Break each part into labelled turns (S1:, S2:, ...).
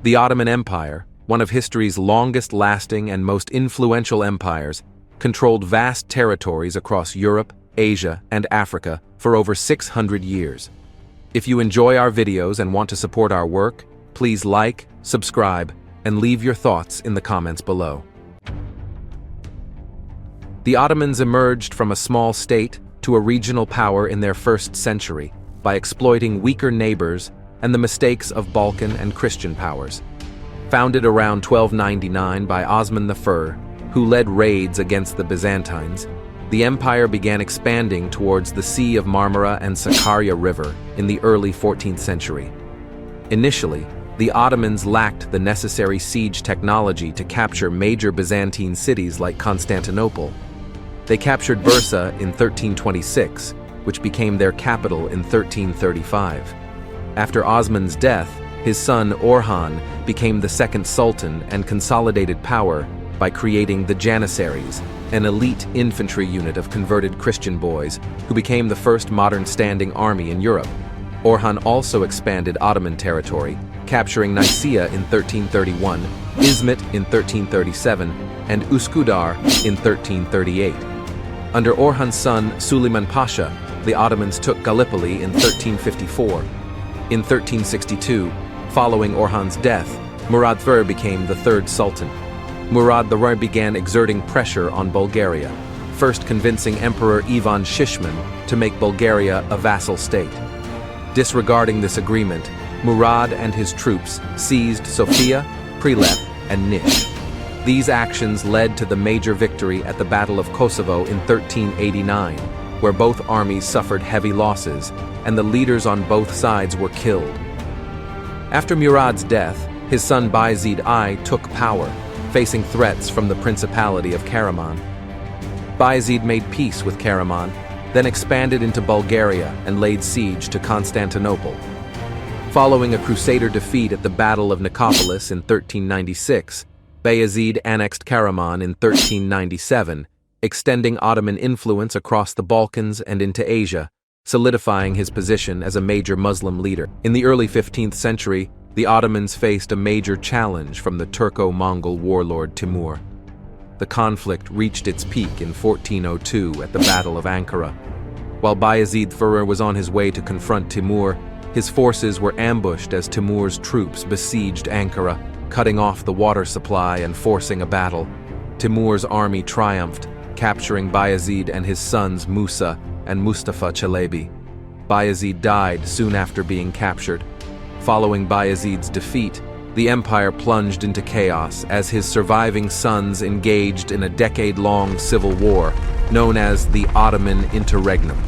S1: The Ottoman Empire, one of history's longest-lasting and most influential empires, controlled vast territories across Europe, Asia, and Africa for over 600 years. If you enjoy our videos and want to support our work, please like, subscribe, and leave your thoughts in the comments below. The Ottomans emerged from a small state to a regional power in their first century by exploiting weaker neighbors and the mistakes of Balkan and Christian powers. Founded around 1299 by Osman I, who led raids against the Byzantines, the empire began expanding towards the Sea of Marmara and Sakarya River in the early 14th century. Initially, the Ottomans lacked the necessary siege technology to capture major Byzantine cities like Constantinople. They captured Bursa in 1326, which became their capital in 1335. After Osman's death, his son Orhan became the second sultan and consolidated power by creating the Janissaries, an elite infantry unit of converted Christian boys who became the first modern standing army in Europe. Orhan also expanded Ottoman territory, capturing Nicaea in 1331, Izmit in 1337, and Üsküdar in 1338. Under Orhan's son Suleiman Pasha, the Ottomans took Gallipoli in 1354. In 1362, following Orhan's death, Murad II became the third sultan. Murad II began exerting pressure on Bulgaria, first convincing Emperor Ivan Shishman to make Bulgaria a vassal state. Disregarding this agreement, Murad and his troops seized Sofia, Prilep, and Niš. These actions led to the major victory at the Battle of Kosovo in 1389, where both armies suffered heavy losses, and the leaders on both sides were killed. After Murad's death, his son Bayezid I took power, facing threats from the Principality of Karaman. Bayezid made peace with Karaman, then expanded into Bulgaria and laid siege to Constantinople. Following a Crusader defeat at the Battle of Nicopolis in 1396, Bayezid annexed Karaman in 1397, extending Ottoman influence across the Balkans and into Asia, solidifying his position as a major Muslim leader. In the early 15th century, the Ottomans faced a major challenge from the Turco-Mongol warlord Timur. The conflict reached its peak in 1402 at the Battle of Ankara. While Bayezid I was on his way to confront Timur, his forces were ambushed as Timur's troops besieged Ankara, cutting off the water supply and forcing a battle. Timur's army triumphed, capturing Bayezid and his sons Musa and Mustafa Çelebi. Bayezid died soon after being captured. Following Bayezid's defeat, the empire plunged into chaos as his surviving sons engaged in a decade-long civil war known as the Ottoman Interregnum.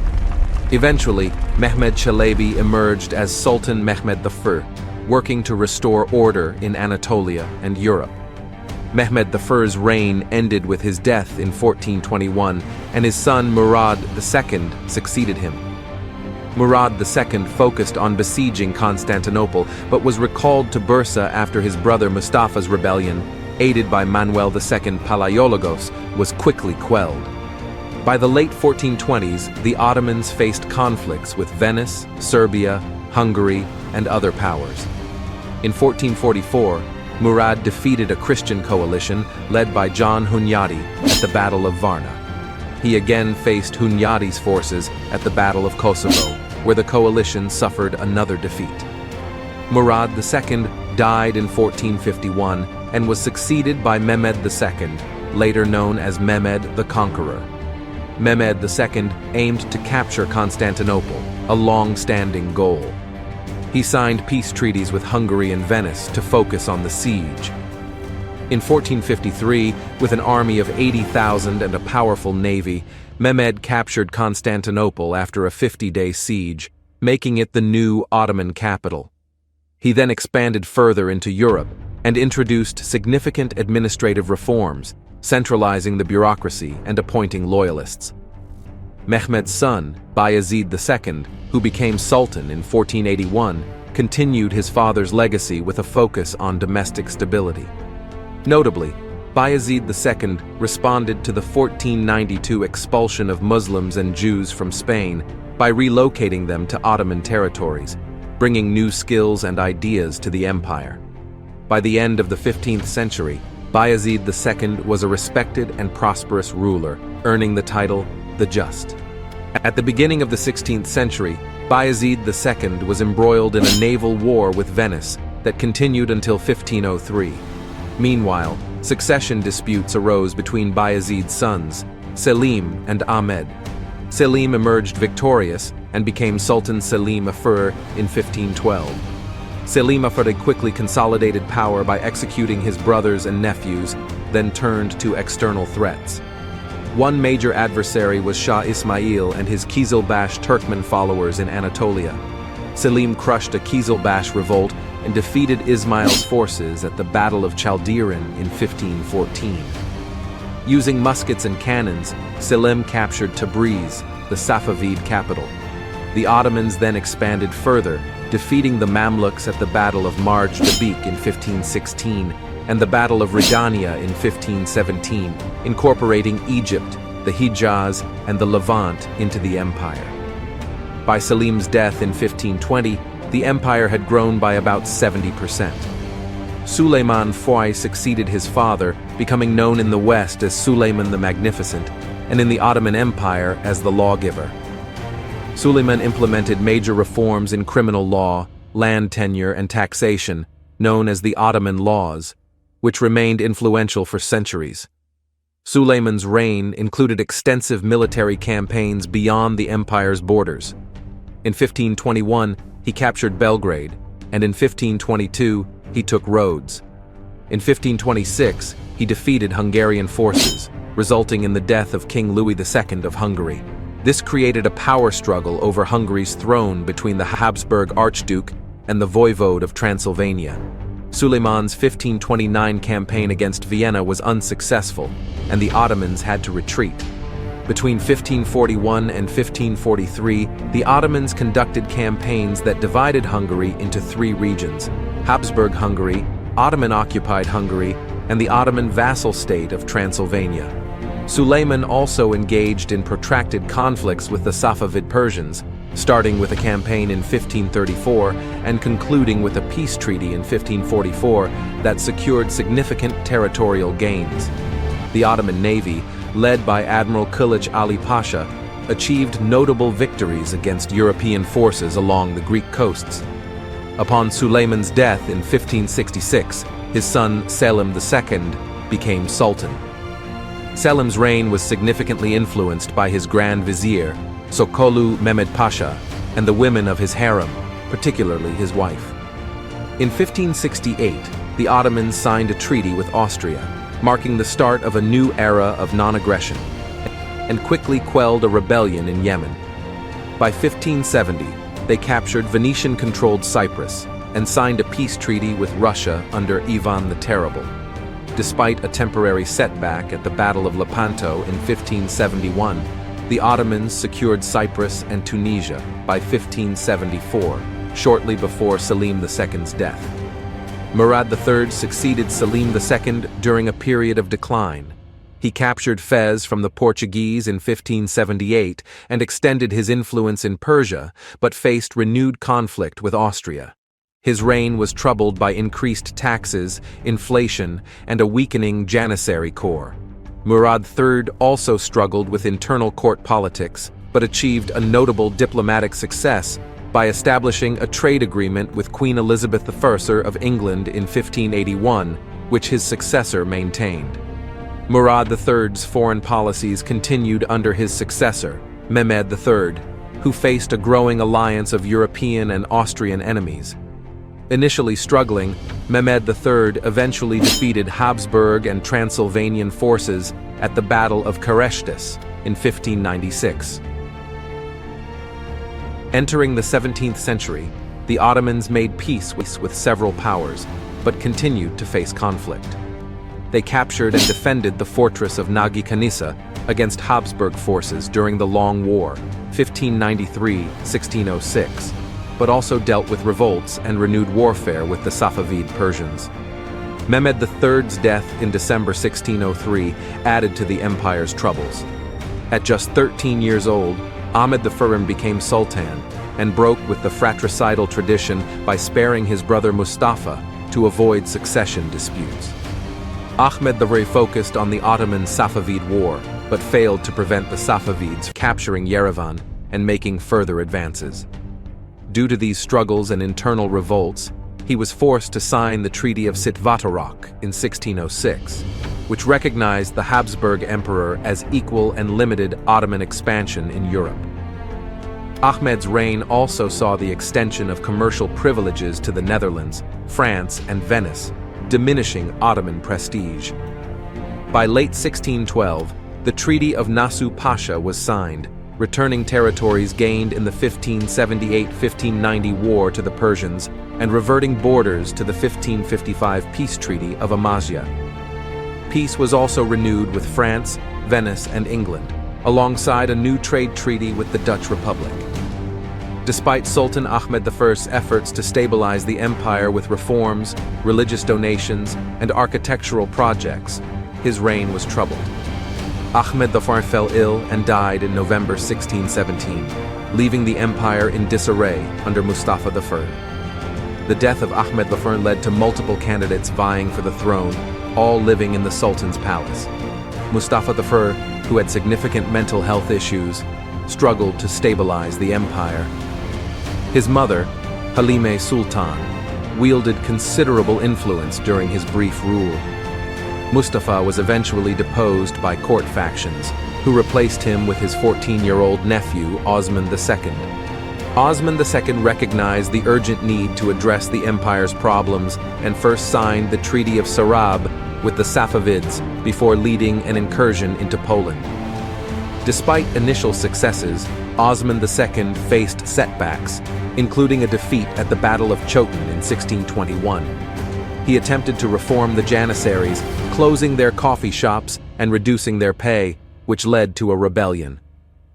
S1: Eventually, Mehmed Çelebi emerged as Sultan Mehmed I, working to restore order in Anatolia and Europe. Mehmed I's reign ended with his death in 1421, and his son Murad II succeeded him. Murad II focused on besieging Constantinople, but was recalled to Bursa after his brother Mustafa's rebellion, aided by Manuel II Palaiologos, was quickly quelled. By the late 1420s, the Ottomans faced conflicts with Venice, Serbia, Hungary, and other powers. In 1444, Murad defeated a Christian coalition led by John Hunyadi at the Battle of Varna. He again faced Hunyadi's forces at the Battle of Kosovo, where the coalition suffered another defeat. Murad II died in 1451 and was succeeded by Mehmed II, later known as Mehmed the Conqueror. Mehmed II aimed to capture Constantinople, a long-standing goal. He signed peace treaties with Hungary and Venice to focus on the siege. In 1453, with an army of 80,000 and a powerful navy, Mehmed captured Constantinople after a 50-day siege, making it the new Ottoman capital. He then expanded further into Europe and introduced significant administrative reforms, centralizing the bureaucracy and appointing loyalists. Mehmed's son, Bayezid II, who became sultan in 1481, continued his father's legacy with a focus on domestic stability. Notably, Bayezid II responded to the 1492 expulsion of Muslims and Jews from Spain by relocating them to Ottoman territories, bringing new skills and ideas to the empire. By the end of the 15th century, Bayezid II was a respected and prosperous ruler, earning the title the Just. At the beginning of the 16th century, Bayezid II was embroiled in a naval war with Venice that continued until 1503. Meanwhile, succession disputes arose between Bayezid's sons, Selim and Ahmed. Selim emerged victorious and became Sultan Selim Afur in 1512. Selim Afur quickly consolidated power by executing his brothers and nephews, then turned to external threats. One major adversary was Shah Ismail and his Kizilbash Turkmen followers in Anatolia. Selim crushed a Kizilbash revolt and defeated Ismail's forces at the Battle of Chaldiran in 1514. Using muskets and cannons, Selim captured Tabriz, the Safavid capital. The Ottomans then expanded further, defeating the Mamluks at the Battle of Marj Dabik in 1516 and the Battle of Ridania in 1517, incorporating Egypt, the Hijaz, and the Levant into the empire. By Selim's death in 1520, the empire had grown by about 70%. Suleiman I succeeded his father, becoming known in the West as Suleiman the Magnificent, and in the Ottoman Empire as the lawgiver. Suleiman implemented major reforms in criminal law, land tenure, and taxation, known as the Ottoman laws, which remained influential for centuries. Suleiman's reign included extensive military campaigns beyond the empire's borders. In 1521, he captured Belgrade, and in 1522, he took Rhodes. In 1526, he defeated Hungarian forces, resulting in the death of King Louis II of Hungary. This created a power struggle over Hungary's throne between the Habsburg Archduke and the Voivode of Transylvania. Suleiman's 1529 campaign against Vienna was unsuccessful, and the Ottomans had to retreat. Between 1541 and 1543, the Ottomans conducted campaigns that divided Hungary into three regions: Habsburg Hungary, Ottoman-occupied Hungary, and the Ottoman vassal state of Transylvania. Suleiman also engaged in protracted conflicts with the Safavid Persians, starting with a campaign in 1534 and concluding with a peace treaty in 1544 that secured significant territorial gains. The Ottoman navy, led by Admiral Kulich Ali Pasha, achieved notable victories against European forces along the Greek coasts. Upon Suleiman's death in 1566, his son Selim II became sultan. Selim's reign was significantly influenced by his Grand Vizier, Sokolu Mehmed Pasha, and the women of his harem, particularly his wife. In 1568, the Ottomans signed a treaty with Austria, marking the start of a new era of non-aggression, and quickly quelled a rebellion in Yemen. By 1570, they captured Venetian-controlled Cyprus and signed a peace treaty with Russia under Ivan the Terrible. Despite a temporary setback at the Battle of Lepanto in 1571, the Ottomans secured Cyprus and Tunisia by 1574, shortly before Selim II's death. Murad III succeeded Selim II during a period of decline. He captured Fez from the Portuguese in 1578 and extended his influence in Persia, but faced renewed conflict with Austria. His reign was troubled by increased taxes, inflation, and a weakening Janissary corps. Murad III also struggled with internal court politics, but achieved a notable diplomatic success by establishing a trade agreement with Queen Elizabeth I of England in 1581, which his successor maintained. Murad III's foreign policies continued under his successor, Mehmed III, who faced a growing alliance of European and Austrian enemies. Initially struggling, Mehmed III eventually defeated Habsburg and Transylvanian forces at the Battle of Careshtus in 1596. Entering the 17th century, the Ottomans made peace with several powers, but continued to face conflict. They captured and defended the fortress of Nagi Kanisa against Habsburg forces during the Long War, 1593-1606, but also dealt with revolts and renewed warfare with the Safavid Persians. Mehmed III's death in December 1603 added to the empire's troubles. At just 13 years old, Ahmed the Furim became sultan and broke with the fratricidal tradition by sparing his brother Mustafa, to avoid succession disputes. Ahmed I focused on the Ottoman-Safavid War, but failed to prevent the Safavids capturing Yerevan and making further advances. Due to these struggles and internal revolts, he was forced to sign the Treaty of Sitvatarok in 1606, which recognized the Habsburg Emperor as equal and limited Ottoman expansion in Europe. Ahmed's reign also saw the extension of commercial privileges to the Netherlands, France, and Venice, diminishing Ottoman prestige. By late 1612, the Treaty of Nasu Pasha was signed, returning territories gained in the 1578-1590 war to the Persians and reverting borders to the 1555 peace treaty of Amasya. Peace was also renewed with France, Venice, and England, alongside a new trade treaty with the Dutch Republic. Despite Sultan Ahmed I's efforts to stabilize the empire with reforms, religious donations, and architectural projects, his reign was troubled. Ahmed I fell ill and died in November 1617, leaving the empire in disarray under Mustafa I. The death of Ahmed I led to multiple candidates vying for the throne, all living in the Sultan's palace. Mustafa I, who had significant mental health issues, struggled to stabilize the empire. His mother, Halime Sultan, wielded considerable influence during his brief rule. Mustafa was eventually deposed by court factions, who replaced him with his 14-year-old nephew, Osman II. Osman II recognized the urgent need to address the empire's problems and first signed the Treaty of Sarab with the Safavids before leading an incursion into Poland. Despite initial successes, Osman II faced setbacks, including a defeat at the Battle of Chotin in 1621. He attempted to reform the Janissaries, closing their coffee shops and reducing their pay, which led to a rebellion.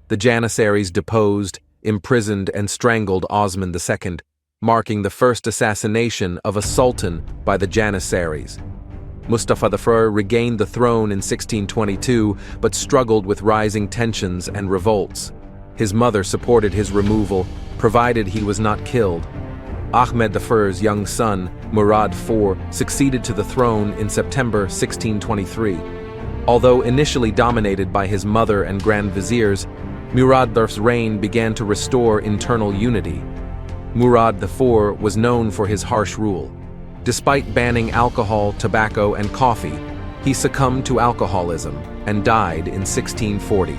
S1: The Janissaries deposed, imprisoned, and strangled Osman II, marking the first assassination of a sultan by the Janissaries. Mustafa I regained the throne in 1622, but struggled with rising tensions and revolts. His mother supported his removal, provided he was not killed. Ahmed I's young son, Murad IV, succeeded to the throne in September 1623. Although initially dominated by his mother and grand viziers, Murad I's reign began to restore internal unity. Murad IV was known for his harsh rule. Despite banning alcohol, tobacco, and coffee, he succumbed to alcoholism and died in 1640.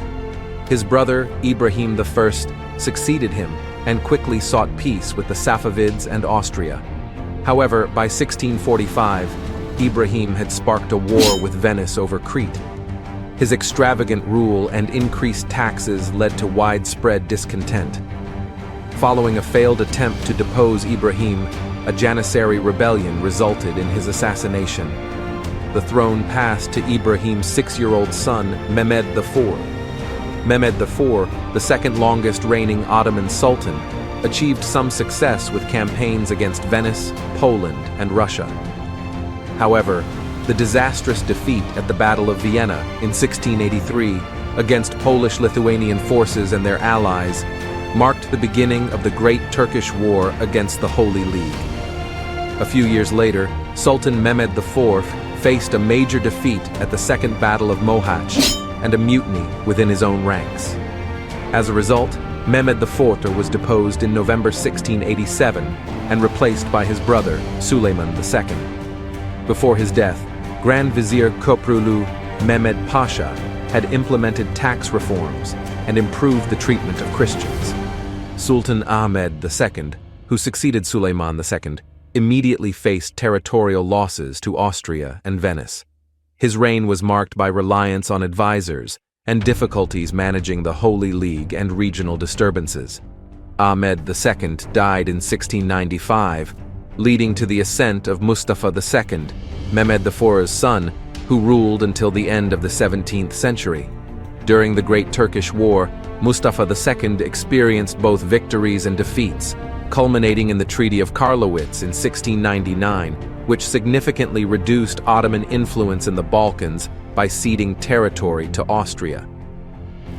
S1: His brother, Ibrahim I, succeeded him and quickly sought peace with the Safavids and Austria. However, by 1645, Ibrahim had sparked a war with Venice over Crete. His extravagant rule and increased taxes led to widespread discontent. Following a failed attempt to depose Ibrahim, a Janissary rebellion resulted in his assassination. The throne passed to Ibrahim's 6-year-old son, Mehmed IV. Mehmed IV, the second longest reigning Ottoman sultan, achieved some success with campaigns against Venice, Poland, and Russia. However, the disastrous defeat at the Battle of Vienna in 1683 against Polish-Lithuanian forces and their allies marked the beginning of the Great Turkish War against the Holy League. A few years later, Sultan Mehmed IV faced a major defeat at the Second Battle of Mohacs and a mutiny within his own ranks. As a result, Mehmed IV was deposed in November 1687 and replaced by his brother, Suleiman II. Before his death, Grand Vizier Köprülü Mehmed Pasha had implemented tax reforms and improved the treatment of Christians. Sultan Ahmed II, who succeeded Suleiman II, immediately faced territorial losses to Austria and Venice. His reign was marked by reliance on advisors and difficulties managing the Holy League and regional disturbances. Ahmed II died in 1695, leading to the ascent of Mustafa II, Mehmed IV's son, who ruled until the end of the 17th century. During the Great Turkish War, Mustafa II experienced both victories and defeats, culminating in the Treaty of Karlowitz in 1699, which significantly reduced Ottoman influence in the Balkans by ceding territory to Austria.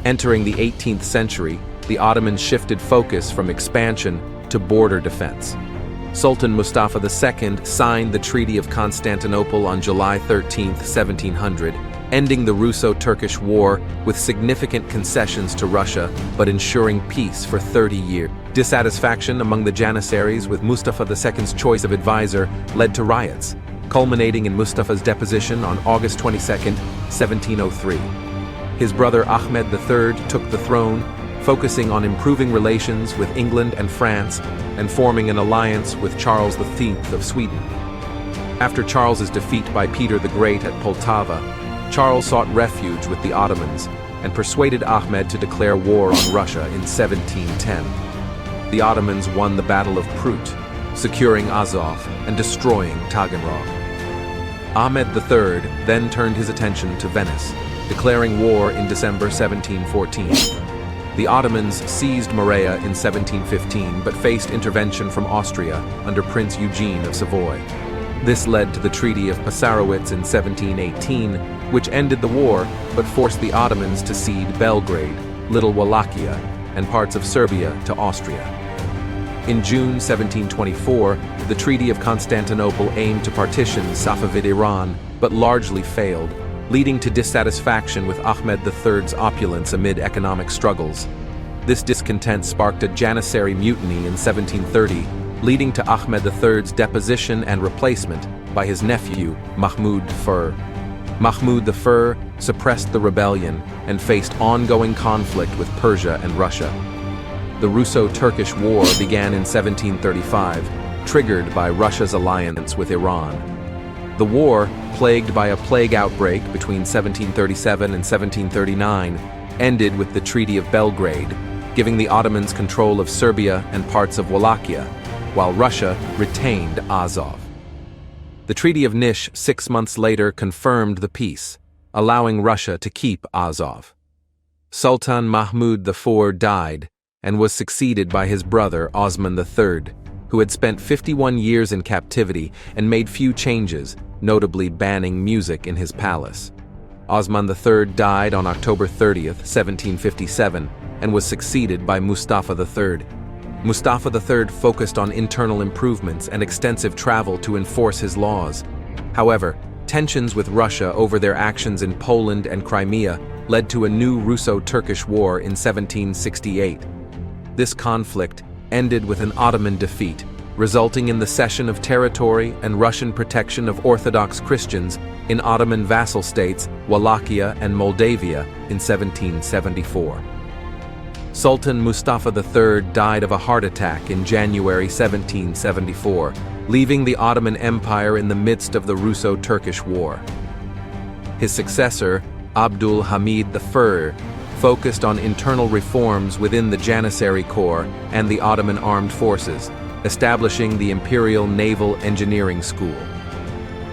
S1: Entering the 18th century, the Ottomans shifted focus from expansion to border defense. Sultan Mustafa II signed the Treaty of Constantinople on July 13, 1700, ending the Russo-Turkish War with significant concessions to Russia but ensuring peace for 30 years. Dissatisfaction among the Janissaries with Mustafa II's choice of advisor led to riots, culminating in Mustafa's deposition on August 22, 1703. His brother Ahmed III took the throne, focusing on improving relations with England and France and forming an alliance with Charles V of Sweden. After Charles's defeat by Peter the Great at Poltava, Charles sought refuge with the Ottomans and persuaded Ahmed to declare war on Russia in 1710. The Ottomans won the Battle of Prut, securing Azov and destroying Taganrog. Ahmed III then turned his attention to Venice, declaring war in December 1714. The Ottomans seized Morea in 1715 but faced intervention from Austria under Prince Eugene of Savoy. This led to the Treaty of Passarowitz in 1718, which ended the war but forced the Ottomans to cede Belgrade, Little Wallachia, and parts of Serbia to Austria. In June 1724, the Treaty of Constantinople aimed to partition Safavid Iran but largely failed, leading to dissatisfaction with Ahmed III's opulence amid economic struggles. This discontent sparked a Janissary mutiny in 1730, leading to Ahmed III's deposition and replacement by his nephew, Mahmud I. Mahmud I suppressed the rebellion and faced ongoing conflict with Persia and Russia. The Russo-Turkish War began in 1735, triggered by Russia's alliance with Iran. The war, plagued by a plague outbreak between 1737 and 1739, ended with the Treaty of Belgrade, giving the Ottomans control of Serbia and parts of Wallachia, while Russia retained Azov. The Treaty of Nish 6 months later confirmed the peace, allowing Russia to keep Azov. Sultan Mahmud IV died and was succeeded by his brother Osman III, who had spent 51 years in captivity and made few changes, notably banning music in his palace. Osman III died on October 30, 1757, and was succeeded by Mustafa III. Mustafa III focused on internal improvements and extensive travel to enforce his laws. However, tensions with Russia over their actions in Poland and Crimea led to a new Russo-Turkish War in 1768. This conflict ended with an Ottoman defeat, resulting in the cession of territory and Russian protection of Orthodox Christians in Ottoman vassal states Wallachia and Moldavia in 1774. Sultan Mustafa III died of a heart attack in January 1774, leaving the Ottoman Empire in the midst of the Russo-Turkish War. His successor, Abdul Hamid I, focused on internal reforms within the Janissary Corps and the Ottoman armed forces, establishing the Imperial Naval Engineering School.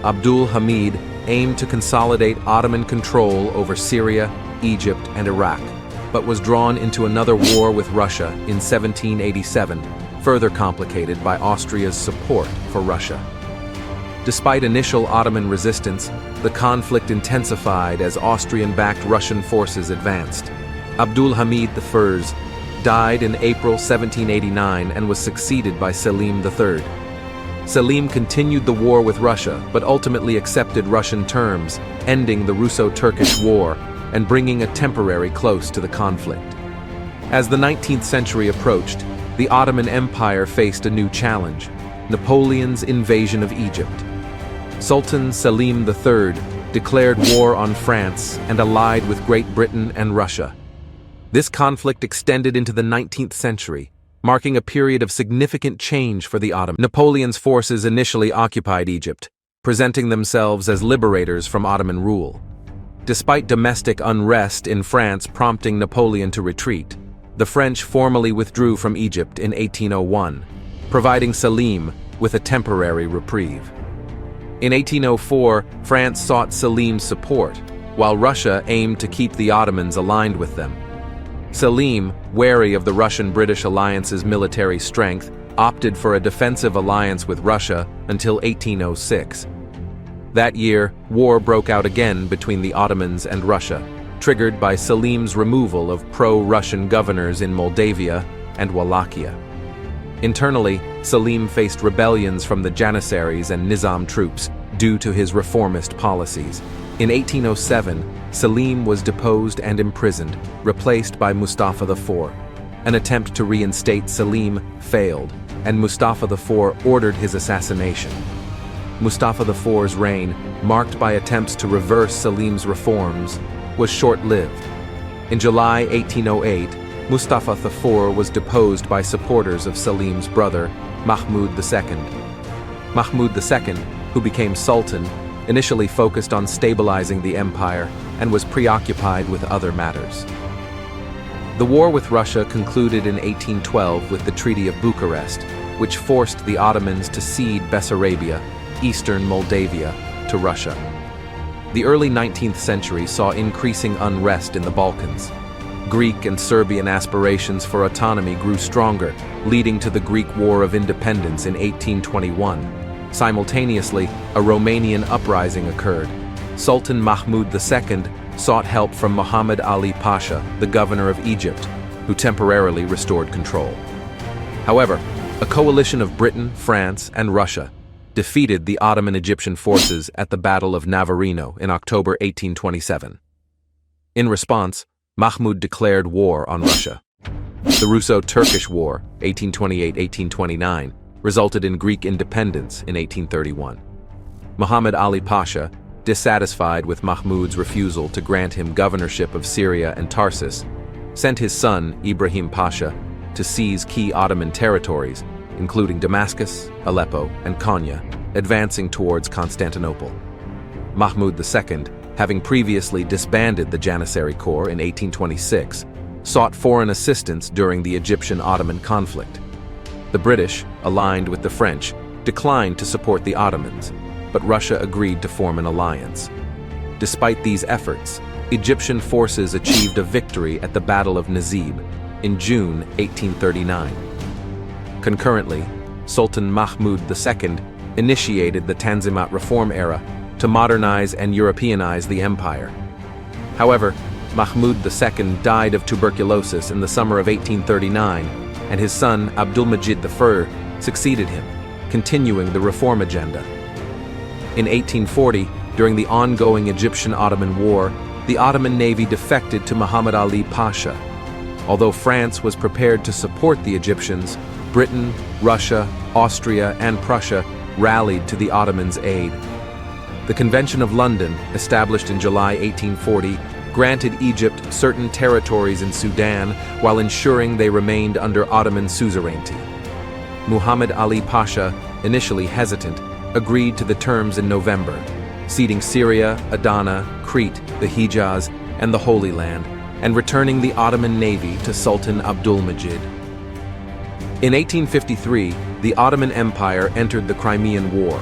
S1: Abdul Hamid aimed to consolidate Ottoman control over Syria, Egypt, and Iraq, but was drawn into another war with Russia in 1787, further complicated by Austria's support for Russia. Despite initial Ottoman resistance, the conflict intensified as Austrian-backed Russian forces advanced. Abdul Hamid I died in April 1789 and was succeeded by Selim III. Selim continued the war with Russia, but ultimately accepted Russian terms, ending the Russo-Turkish War and bringing a temporary close to the conflict. As the 19th century approached, the Ottoman Empire faced a new challenge: Napoleon's invasion of Egypt. Sultan Selim III declared war on France and allied with Great Britain and Russia. This conflict extended into the 19th century, marking a period of significant change for the Ottomans. Napoleon's forces initially occupied Egypt, presenting themselves as liberators from Ottoman rule. Despite domestic unrest in France prompting Napoleon to retreat, the French formally withdrew from Egypt in 1801, providing Selim with a temporary reprieve. In 1804, France sought Selim's support, while Russia aimed to keep the Ottomans aligned with them. Selim, wary of the Russian-British alliance's military strength, opted for a defensive alliance with Russia until 1806. That year, war broke out again between the Ottomans and Russia, triggered by Selim's removal of pro-Russian governors in Moldavia and Wallachia. Internally, Selim faced rebellions from the Janissaries and Nizam troops due to his reformist policies. In 1807, Selim was deposed and imprisoned, replaced by Mustafa IV. An attempt to reinstate Selim failed, and Mustafa IV ordered his assassination. Mustafa IV's reign, marked by attempts to reverse Selim's reforms, was short-lived. In July 1808, Mustafa IV was deposed by supporters of Selim's brother, Mahmud II. Mahmud II, who became sultan, initially focused on stabilizing the empire and was preoccupied with other matters. The war with Russia concluded in 1812 with the Treaty of Bucharest, which forced the Ottomans to cede Bessarabia, eastern Moldavia, to Russia. The early 19th century saw increasing unrest in the Balkans. Greek and Serbian aspirations for autonomy grew stronger, leading to the Greek War of Independence in 1821. Simultaneously, a Romanian uprising occurred. Sultan Mahmud II sought help from Muhammad Ali Pasha, the governor of Egypt, who temporarily restored control. However, a coalition of Britain, France, and Russia defeated the Ottoman Egyptian forces at the Battle of Navarino in October 1827. In response, Mahmud declared war on Russia. The Russo-Turkish War, 1828-1829, resulted in Greek independence in 1831. Muhammad Ali Pasha, dissatisfied with Mahmud's refusal to grant him governorship of Syria and Tarsus, sent his son, Ibrahim Pasha, to seize key Ottoman territories, including Damascus, Aleppo, and Konya, advancing towards Constantinople. Mahmud II, having previously disbanded the Janissary Corps in 1826, sought foreign assistance during the Egyptian-Ottoman conflict. The British, aligned with the French, declined to support the Ottomans, but Russia agreed to form an alliance. Despite these efforts, Egyptian forces achieved a victory at the Battle of Nazib in June 1839. Concurrently, Sultan Mahmud II initiated the Tanzimat reform era to modernize and Europeanize the empire. However, Mahmud II died of tuberculosis in the summer of 1839, and his son Abdulmajid I succeeded him, continuing the reform agenda. In 1840, during the ongoing Egyptian-Ottoman War, the Ottoman navy defected to Muhammad Ali Pasha. Although France was prepared to support the Egyptians, Britain, Russia, Austria, and Prussia rallied to the Ottomans' aid. The Convention of London, established in July 1840, granted Egypt certain territories in Sudan while ensuring they remained under Ottoman suzerainty. Muhammad Ali Pasha, initially hesitant, agreed to the terms in November, ceding Syria, Adana, Crete, the Hijaz, and the Holy Land, and returning the Ottoman navy to Sultan Abdulmajid. In 1853, the Ottoman Empire entered the Crimean War,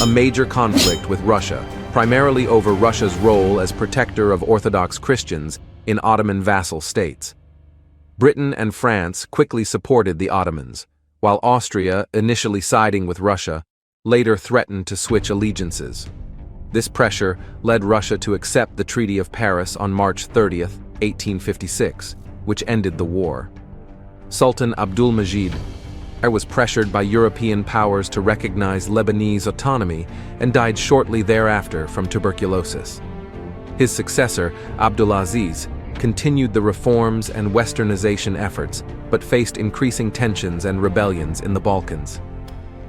S1: a major conflict with Russia, primarily over Russia's role as protector of Orthodox Christians in Ottoman vassal states. Britain and France quickly supported the Ottomans, while Austria, initially siding with Russia, later threatened to switch allegiances. This pressure led Russia to accept the Treaty of Paris on March 30, 1856, which ended the war. Sultan Abdulmajid was pressured by European powers to recognize Lebanese autonomy and died shortly thereafter from tuberculosis. His successor, Abdulaziz, continued the reforms and westernization efforts, but faced increasing tensions and rebellions in the Balkans.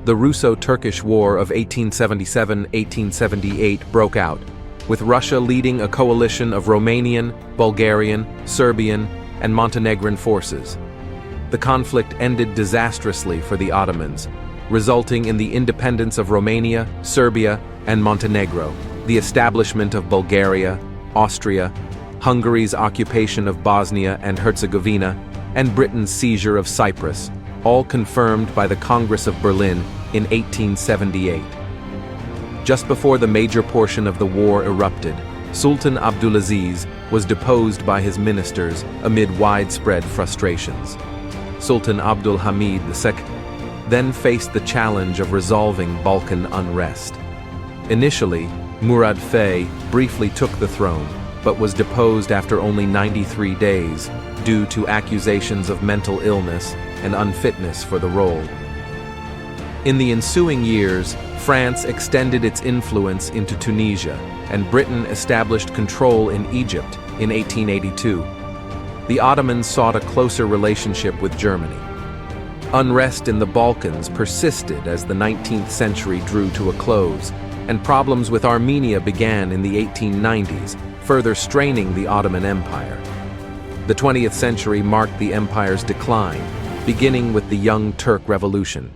S1: The Russo-Turkish War of 1877-1878 broke out, with Russia leading a coalition of Romanian, Bulgarian, Serbian, and Montenegrin forces. The conflict ended disastrously for the Ottomans, resulting in the independence of Romania, Serbia, and Montenegro, the establishment of Bulgaria, Austria, Hungary's occupation of Bosnia and Herzegovina, and Britain's seizure of Cyprus, all confirmed by the Congress of Berlin in 1878. Just before the major portion of the war erupted, Sultan Abdulaziz was deposed by his ministers amid widespread frustrations. Sultan Abdul Hamid II then faced the challenge of resolving Balkan unrest. Initially, Murad Bey briefly took the throne, but was deposed after only 93 days due to accusations of mental illness and unfitness for the role. In the ensuing years, France extended its influence into Tunisia, and Britain established control in Egypt in 1882. The Ottomans sought a closer relationship with Germany. Unrest in the Balkans persisted as the 19th century drew to a close, and problems with Armenia began in the 1890s, further straining the Ottoman Empire. The 20th century marked the empire's decline, beginning with the Young Turk Revolution.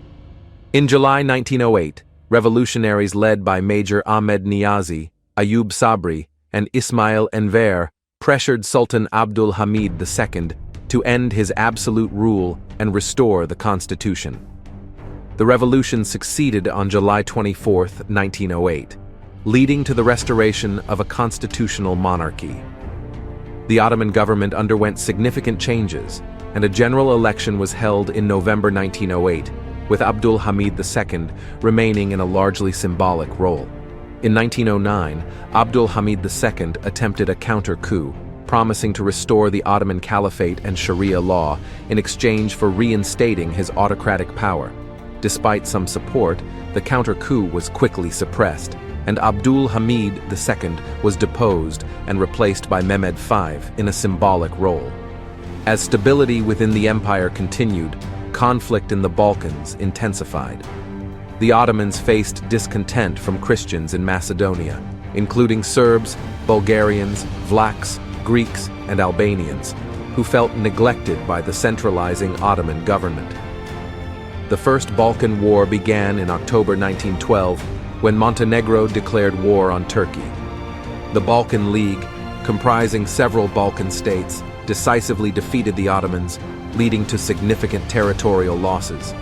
S1: In July 1908, revolutionaries led by Major Ahmed Niazi, Ayub Sabri, and Ismail Enver pressured Sultan Abdul Hamid II to end his absolute rule and restore the constitution. The revolution succeeded on July 24, 1908, leading to the restoration of a constitutional monarchy. The Ottoman government underwent significant changes, and a general election was held in November 1908, with Abdul Hamid II remaining in a largely symbolic role. In 1909, Abdul Hamid II attempted a counter-coup, promising to restore the Ottoman Caliphate and Sharia law in exchange for reinstating his autocratic power. Despite some support, the counter-coup was quickly suppressed, and Abdul Hamid II was deposed and replaced by Mehmed V in a symbolic role. As stability within the empire continued, conflict in the Balkans intensified. The Ottomans faced discontent from Christians in Macedonia, including Serbs, Bulgarians, Vlachs, Greeks, and Albanians, who felt neglected by the centralizing Ottoman government. The First Balkan War began in October 1912, when Montenegro declared war on Turkey. The Balkan League, comprising several Balkan states, decisively defeated the Ottomans, leading to significant territorial losses.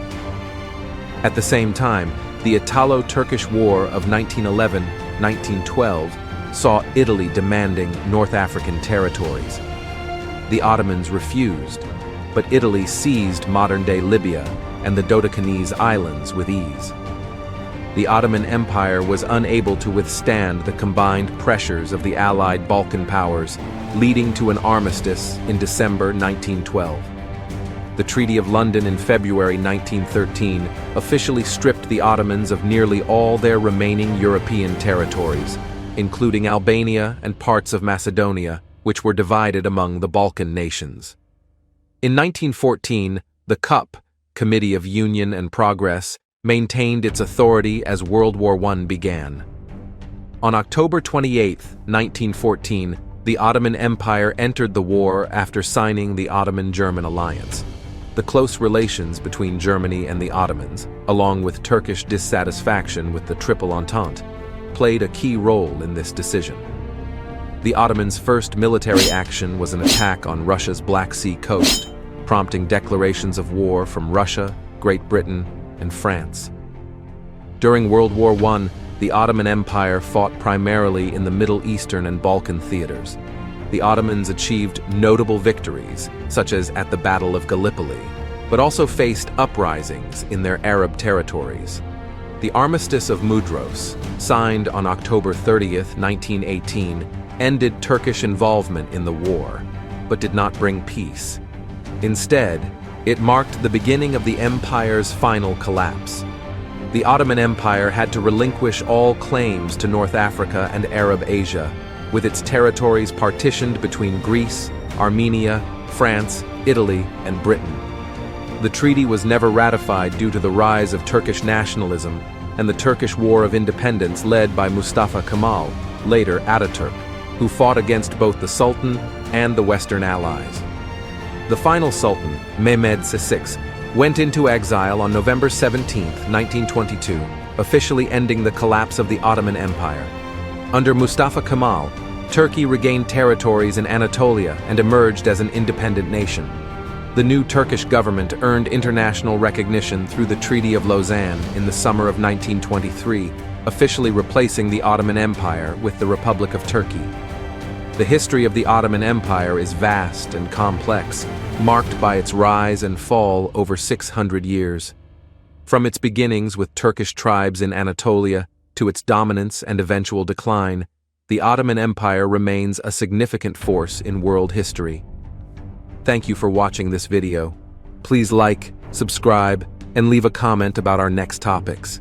S1: At the same time, the Italo-Turkish War of 1911-1912 saw Italy demanding North African territories. The Ottomans refused, but Italy seized modern-day Libya and the Dodecanese Islands with ease. The Ottoman Empire was unable to withstand the combined pressures of the Allied Balkan powers, leading to an armistice in December 1912. The Treaty of London in February 1913 officially stripped the Ottomans of nearly all their remaining European territories, including Albania and parts of Macedonia, which were divided among the Balkan nations. In 1914, the CUP, Committee of Union and Progress, maintained its authority as World War I began. On October 28, 1914, the Ottoman Empire entered the war after signing the Ottoman-German alliance. The close relations between Germany and the Ottomans, along with Turkish dissatisfaction with the Triple Entente, played a key role in this decision. The Ottomans' first military action was an attack on Russia's Black Sea coast, prompting declarations of war from Russia, Great Britain, and France. During World War I, the Ottoman Empire fought primarily in the Middle Eastern and Balkan theaters. The Ottomans achieved notable victories, such as at the Battle of Gallipoli, but also faced uprisings in their Arab territories. The Armistice of Mudros, signed on October 30, 1918, ended Turkish involvement in the war, but did not bring peace. Instead, it marked the beginning of the empire's final collapse. The Ottoman Empire had to relinquish all claims to North Africa and Arab Asia, with its territories partitioned between Greece, Armenia, France, Italy, and Britain. The treaty was never ratified due to the rise of Turkish nationalism and the Turkish War of Independence led by Mustafa Kemal, later Ataturk, who fought against both the Sultan and the Western allies. The final Sultan, Mehmed VI, went into exile on November 17, 1922, officially ending the collapse of the Ottoman Empire. Under Mustafa Kemal, Turkey regained territories in Anatolia and emerged as an independent nation. The new Turkish government earned international recognition through the Treaty of Lausanne in the summer of 1923, officially replacing the Ottoman Empire with the Republic of Turkey. The history of the Ottoman Empire is vast and complex, marked by its rise and fall over 600 years. From its beginnings with Turkish tribes in Anatolia to its dominance and eventual decline, the Ottoman Empire remains a significant force in world history. Thank you for watching this video. Please like, subscribe, and leave a comment about our next topics.